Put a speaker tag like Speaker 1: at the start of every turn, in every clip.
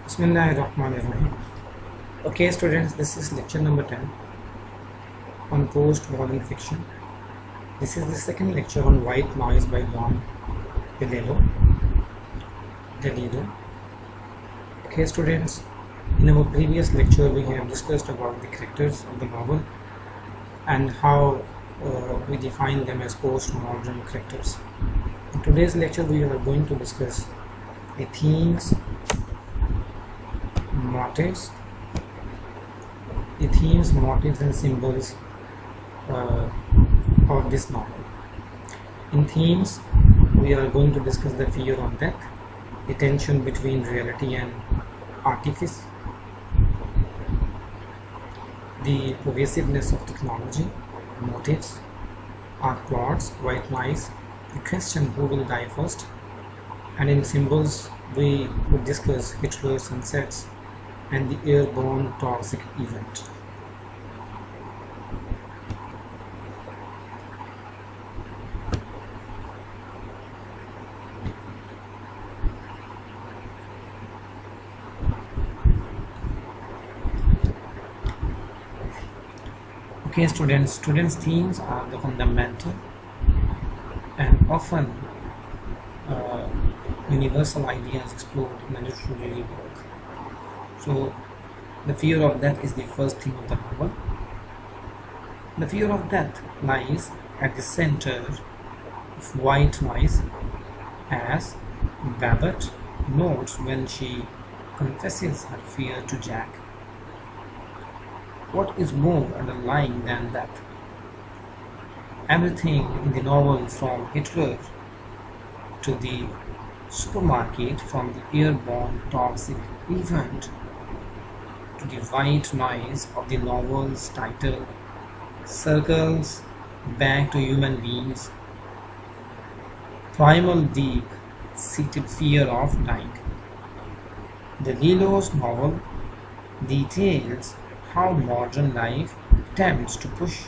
Speaker 1: Bismillahirrahmanirrahim. Okay, students, this is lecture number 10 on postmodern fiction. This is the second lecture on White Noise by Don DeLillo. Okay, students, in our previous lecture we have discussed about the characters of the novel and how we define them as postmodern characters. In today's lecture we are going to discuss the themes, motives and symbols of this novel. In themes, we are going to discuss the fear of death, the tension between reality and artifice, the pervasiveness of technology, motives, art plots, white noise, the question who will die first, and in symbols we would discuss Hitler's sunsets and the airborne toxic event. Okay, students, themes are the fundamental and often universal ideas explored in a literary work. So, the fear of death is the first theme of the novel. The fear of death lies at the center of White Noise, as Babbitt notes when she confesses her fear to Jack. What is more underlying than that? Everything in the novel, from Hitler to the supermarket, from the airborne toxic event to the white noise of the novel's title, circles back to human beings' primal deep-seated fear of dying. DeLillo's novel details how modern life attempts to push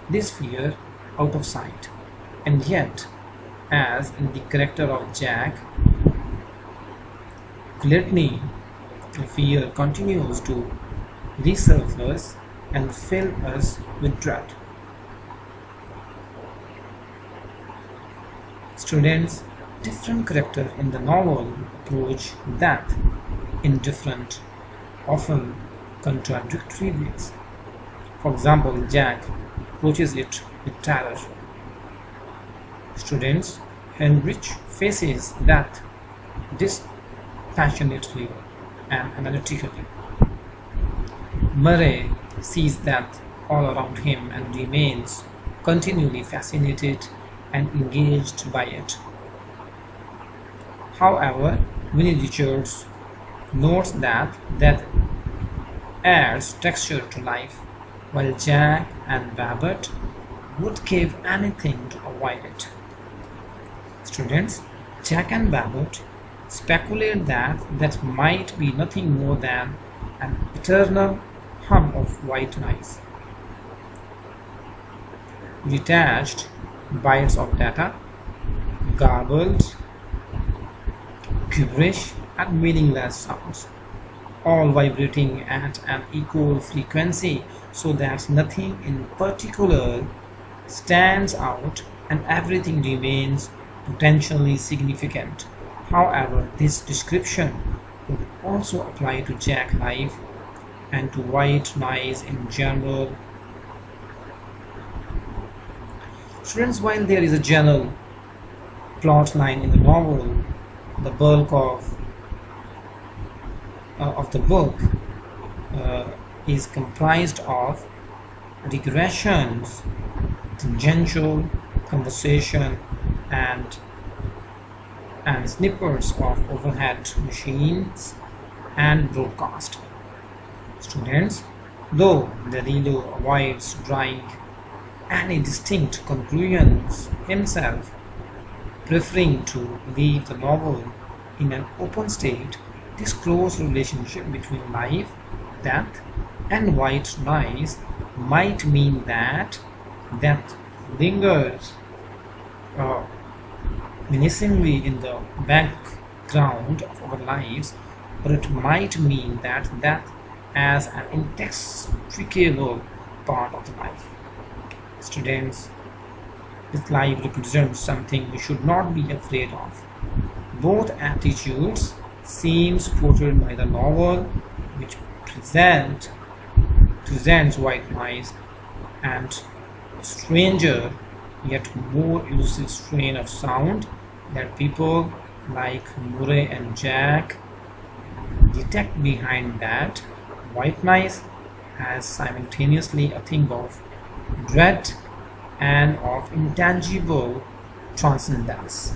Speaker 1: this fear out of sight, and yet, as in the character of Jack, gluttony, the fear continues to resurface and fill us with dread. Students, different characters in the novel approach death in different, often contradictory ways. For example, Jack approaches it with terror. Students, Heinrich faces death dispassionately and analytically. Murray sees death all around him and remains continually fascinated and engaged by it. However, Winnie Richards notes that death adds texture to life, while Jack and Babbitt would give anything to avoid it. Students, Jack and Babbitt speculate that that might be nothing more than an eternal hum of white noise, detached bytes of data, garbled, gibberish, and meaningless sounds, all vibrating at an equal frequency so that nothing in particular stands out and everything remains potentially significant. However, this description would also apply to Jack's life and to white noise in general. Students, while there is a general plot line in the novel, the bulk of the book is comprised of digressions, tangential conversation, and snippets of overhead machines and broadcast. Students, though DeLillo avoids drawing any distinct conclusions himself, preferring to leave the novel in an open state, this close relationship between life, death, and white noise might mean that death lingers menacingly in the background of our lives, or it might mean that death as an inextricable part of the life. Students, this life represents something we should not be afraid of. Both attitudes seem supported by the novel, which presents white mice and a stranger yet more elusive strain of sound that people like Murray and Jack detect behind that white noise as simultaneously a thing of dread and of intangible transcendence.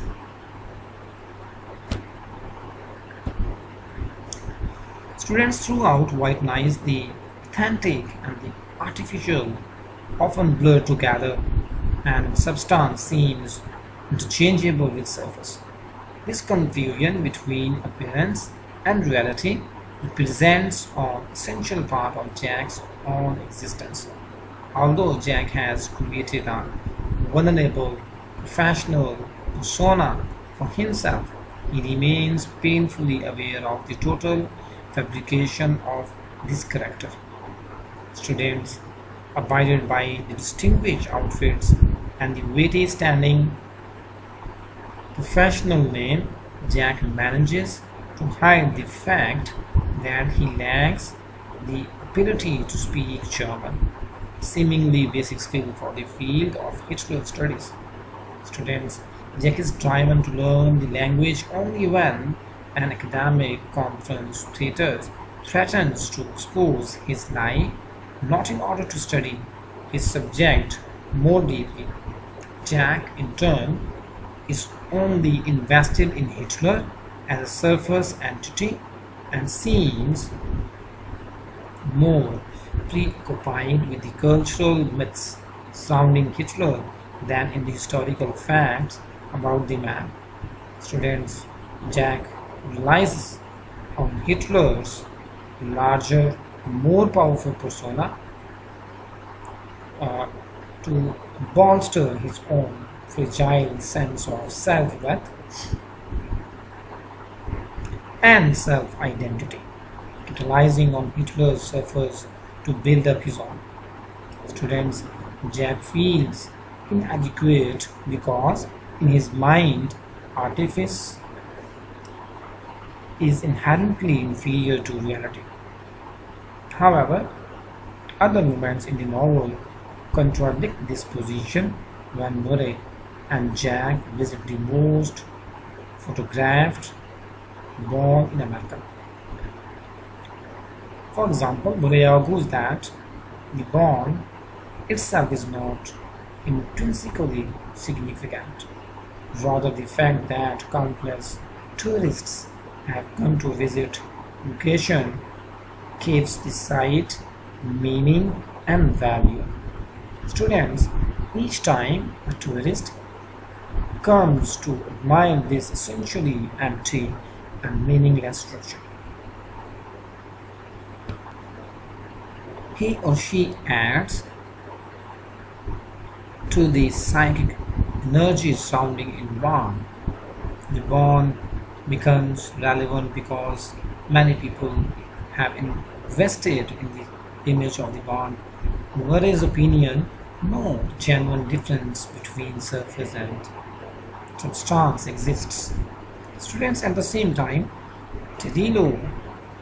Speaker 1: Students throughout white noise, the authentic and the artificial often blur together, and substance seems interchangeable with surface. This confusion between appearance and reality represents an essential part of Jack's own existence. Although Jack has created a vulnerable professional persona for himself, he remains painfully aware of the total fabrication of this character. Students, abided by the distinguished outfits and the weighty standing professional name, Jack manages to hide the fact that he lacks the ability to speak German, seemingly basic skill for the field of Hitler studies. Students, Jack is driven to learn the language only when an academic conference theater threatens to expose his lie, not in order to study his subject more deeply. Jack, in turn, is only invested in Hitler as a surface entity and seems more preoccupied with the cultural myths surrounding Hitler than in the historical facts about the man. Students, Jack relies on Hitler's larger, more powerful persona to bolster his own fragile sense of self-worth and self-identity, capitalizing on Hitler's suffers to build up his own. Students, Jack feels inadequate because in his mind artifice is inherently inferior to reality. However, other moments in the novel contradict this position when Murray and Jack visit the most photographed born in America. For example, Murray argues that the born itself is not intrinsically significant. Rather, the fact that countless tourists have come to visit location gives the site meaning and value. Students, each time a tourist comes to admire this essentially empty and meaningless structure, he or she adds to the psychic energy surrounding in barn. The barn becomes relevant because many people have invested in the image of the barn. In Murray's opinion, no genuine difference between surface and substance exists. Students, at the same time, Tedilo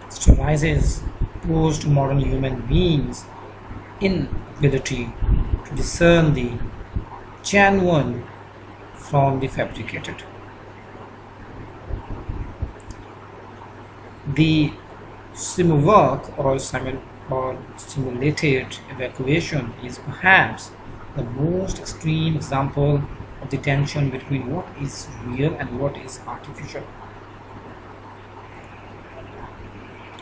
Speaker 1: sterilizes postmodern human beings' inability to discern the genuine from the fabricated. The simulwork or simulated evacuation is perhaps the most extreme example of the tension between what is real and what is artificial.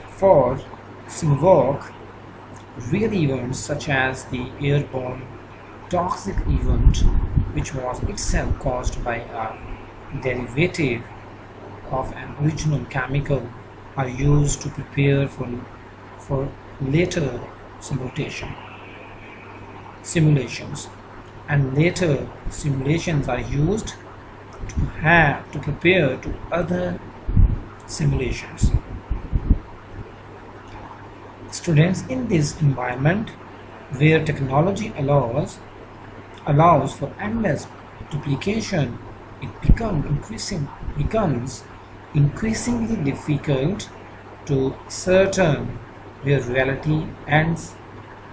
Speaker 1: For simulwork, real events such as the airborne toxic event, which was itself caused by a derivative of an original chemical, are used to prepare for later simulations, and later simulations are used to prepare to other simulations. Students, in this environment where technology allows for endless duplication, it becomes increasingly difficult to certain where reality ends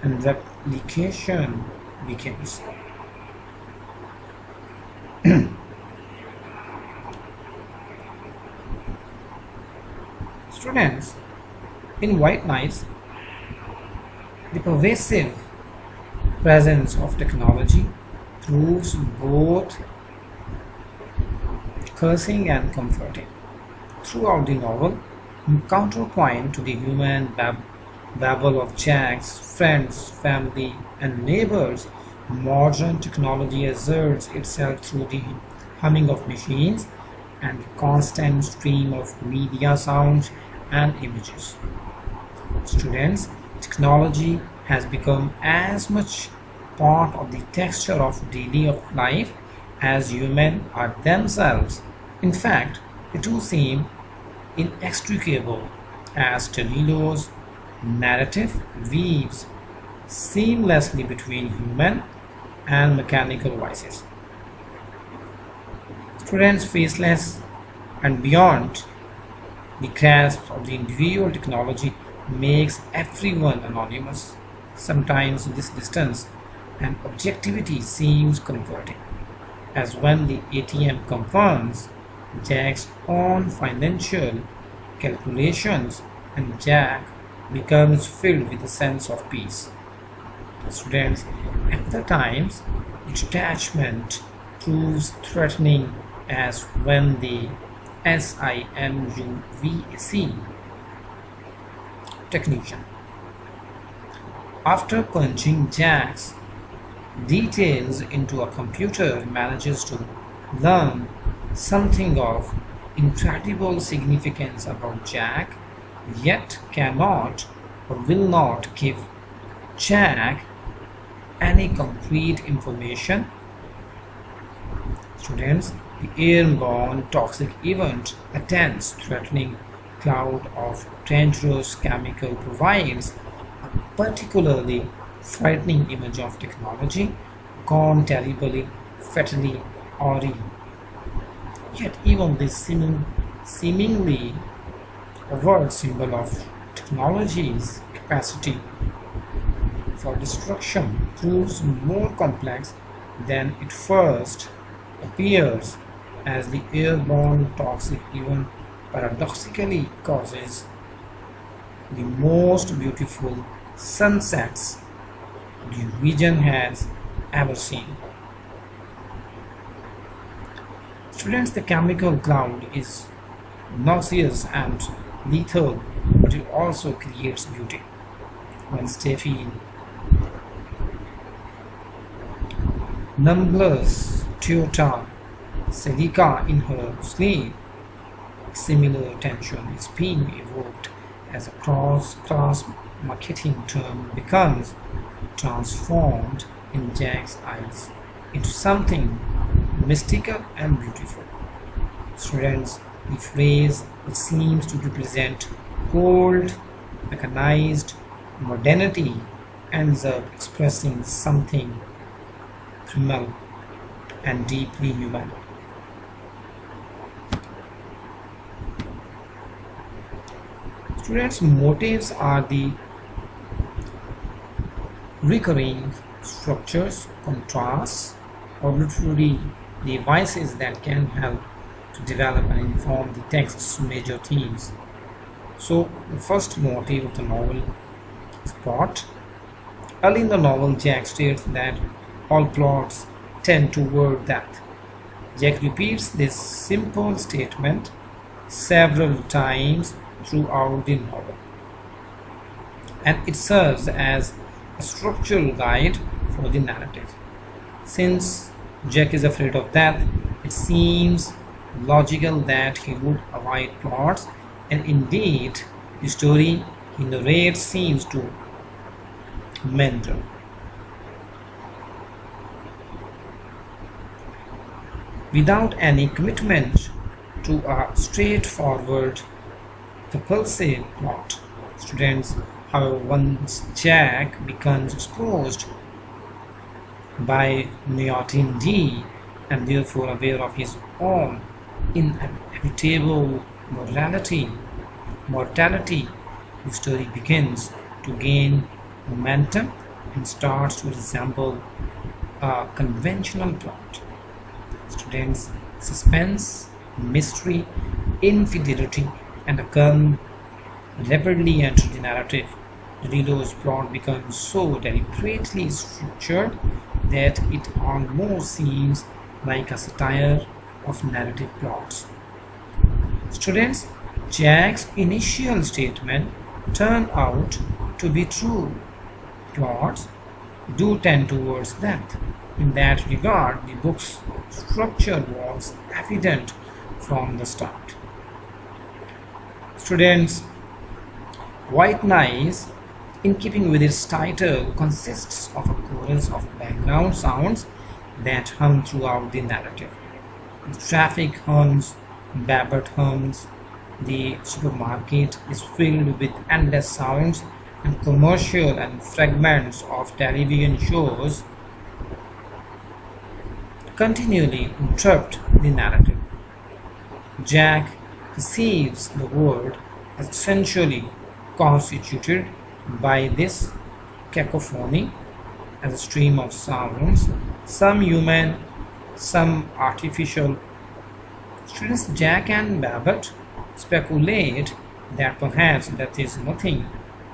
Speaker 1: and replication begins. Students, in white noise, the pervasive presence of technology proves both cursing and comforting. Throughout the novel, in counterpoint to the human babble of Jack's friends, family, and neighbors, modern technology asserts itself through the humming of machines and the constant stream of media sounds and images. Students, technology has become as much part of the texture of daily life as humans are themselves. In fact, the two seem inextricable as Tellino's narrative weaves seamlessly between human and mechanical voices. Students faceless and beyond the grasp of the individual technology makes everyone anonymous. Sometimes this distance and objectivity seems comforting, as when the ATM confirms Jack's own financial calculations and Jack becomes filled with a sense of peace. Students, at the times, the detachment proves threatening as when the SIMUVAC technician, after punching Jack's details into a computer, manages to learn something of incredible significance about Jack, yet cannot or will not give Jack any concrete information. Students, the airborne toxic event, a dense, threatening cloud of dangerous chemical provides a particularly frightening image of technology gone terribly, fatally awry. Yet even this seemingly overt symbol of technology's capacity for destruction proves more complex than it first appears, as the airborne toxic event paradoxically causes the most beautiful sunsets the region has ever seen. Students, the chemical cloud is noxious and lethal, but it also creates beauty. When Steffi numblers Toyota Celica in her sleep, similar tension is being evoked as a cross-class marketing term becomes transformed in Jack's eyes into something mystical and beautiful. Students, the phrase which seems to represent cold, mechanized modernity ends up expressing something primal and deeply human. Students' motives are the recurring structures, contrasts, or literary devices that can help to develop and inform the text's major themes. So, the first motive of the novel is plot. Early in the novel, Jack states that all plots tend toward death. Jack repeats this simple statement several times throughout the novel, and it serves as a structural guide for the narrative. Since Jack is afraid of death, it seems logical that he would avoid plots, and indeed, the story he narrates seems to meander. Without any commitment to a straightforward, propulsive plot, students, However, once Jack becomes exposed by Neotin D and therefore aware of his own inevitable mortality, the story begins to gain momentum and starts to resemble a conventional plot. Students, suspense, mystery, infidelity, and a gun rapidly enter the narrative. Delillo's plot becomes so deliberately structured that it almost seems like a satire of narrative plots. Students, Jack's initial statement turned out to be true. Plots do tend towards that. In that regard, the book's structure was evident from the start. Students, White Noise, in keeping with its title, consists of a chorus of background sounds that hum throughout the narrative. The traffic hums, Babbitt hums, the supermarket is filled with endless sounds, and commercial and fragments of television shows continually interrupt the narrative. Jack perceives the world as essentially constituted by this cacophony as a stream of sounds, some human, some artificial. Students Jack and Babbitt speculate that perhaps that is nothing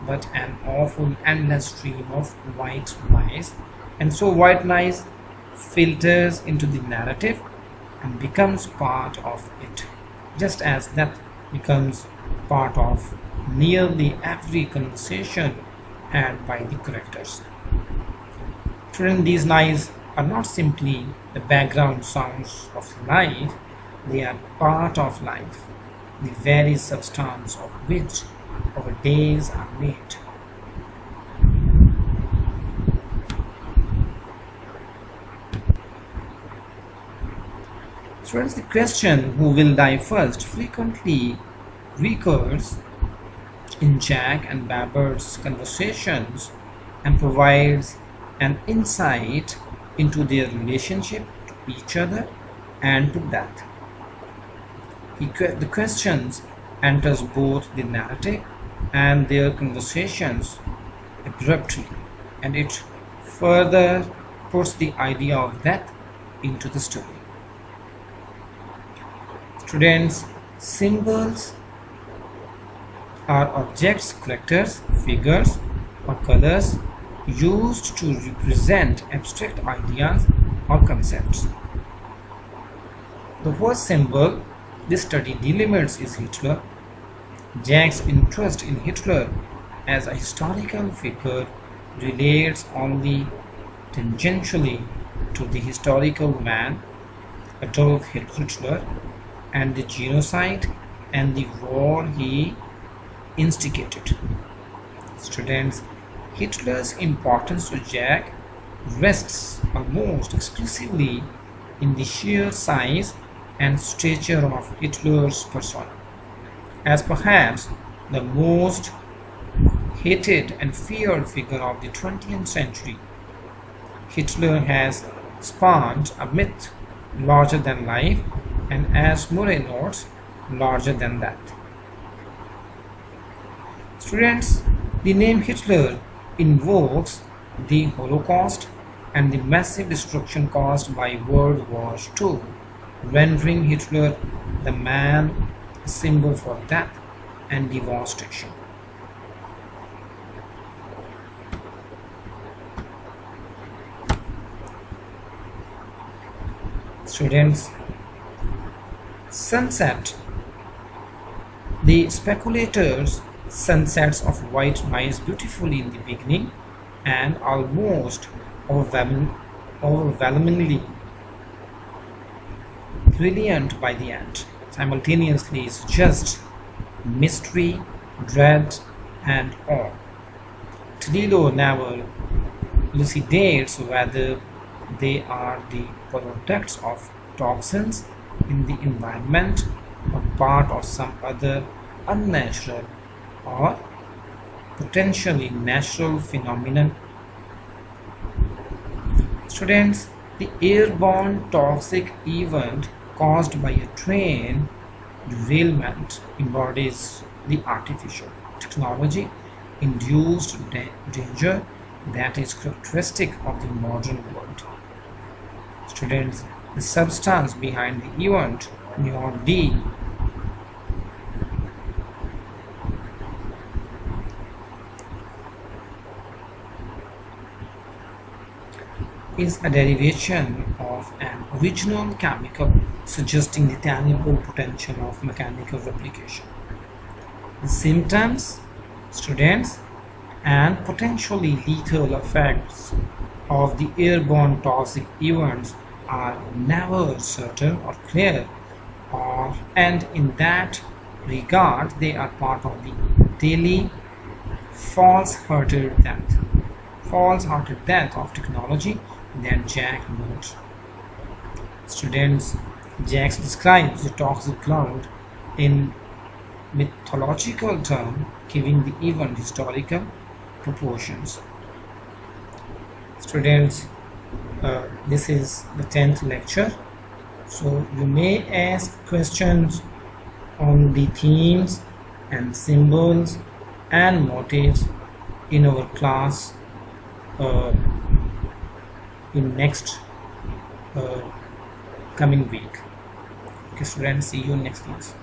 Speaker 1: but an awful endless stream of white noise, and so white noise filters into the narrative and becomes part of it, just as that becomes part of nearly every conversation had by the characters. Children, these noise are not simply the background sounds of life, they are part of life, the very substance of which our days are made. Friends, the question who will die first frequently recurs in Jack and Babbitt's conversations and provides an insight into their relationship to each other and to death. The questions enters both the narrative and their conversations abruptly, and it further puts the idea of death into the story. Students, symbols are objects, characters, figures, or colors used to represent abstract ideas or concepts. The first symbol this study delimits is Hitler. Jack's interest in Hitler as a historical figure relates only tangentially to the historical man Adolf Hitler and the genocide and the war he instigated. Students, Hitler's importance to Jack rests almost exclusively in the sheer size and stature of Hitler's persona. As perhaps the most hated and feared figure of the 20th century, Hitler has spawned a myth larger than life, and as Murray notes, larger than that. Students, the name Hitler invokes the Holocaust and the massive destruction caused by World War II, rendering Hitler the man a symbol for death and devastation. Students, sunset. The speculators sunsets of white noise beautifully in the beginning and almost overwhelmingly brilliant by the end. Simultaneously suggest mystery, dread, and awe. Delillo never elucidates whether they are the products of toxins in the environment or part of some other unnatural or potentially natural phenomenon. Students, the airborne toxic event caused by a train derailment embodies the artificial technology induced danger that is characteristic of the modern world. Students, the substance behind the event, neon D, is a derivation of an original chemical, suggesting the tangible potential of mechanical replication. The symptoms, students, and potentially lethal effects of the airborne toxic events are never certain or clear, and in that regard they are part of the daily false-hearted death of technology that Jack notes. Students, Jack describes the toxic cloud in mythological term, giving the event historical proportions. Students, this is the 10th lecture, so you may ask questions on the themes and symbols and motifs in our class in next uh, coming week. Okay students, see you in next class.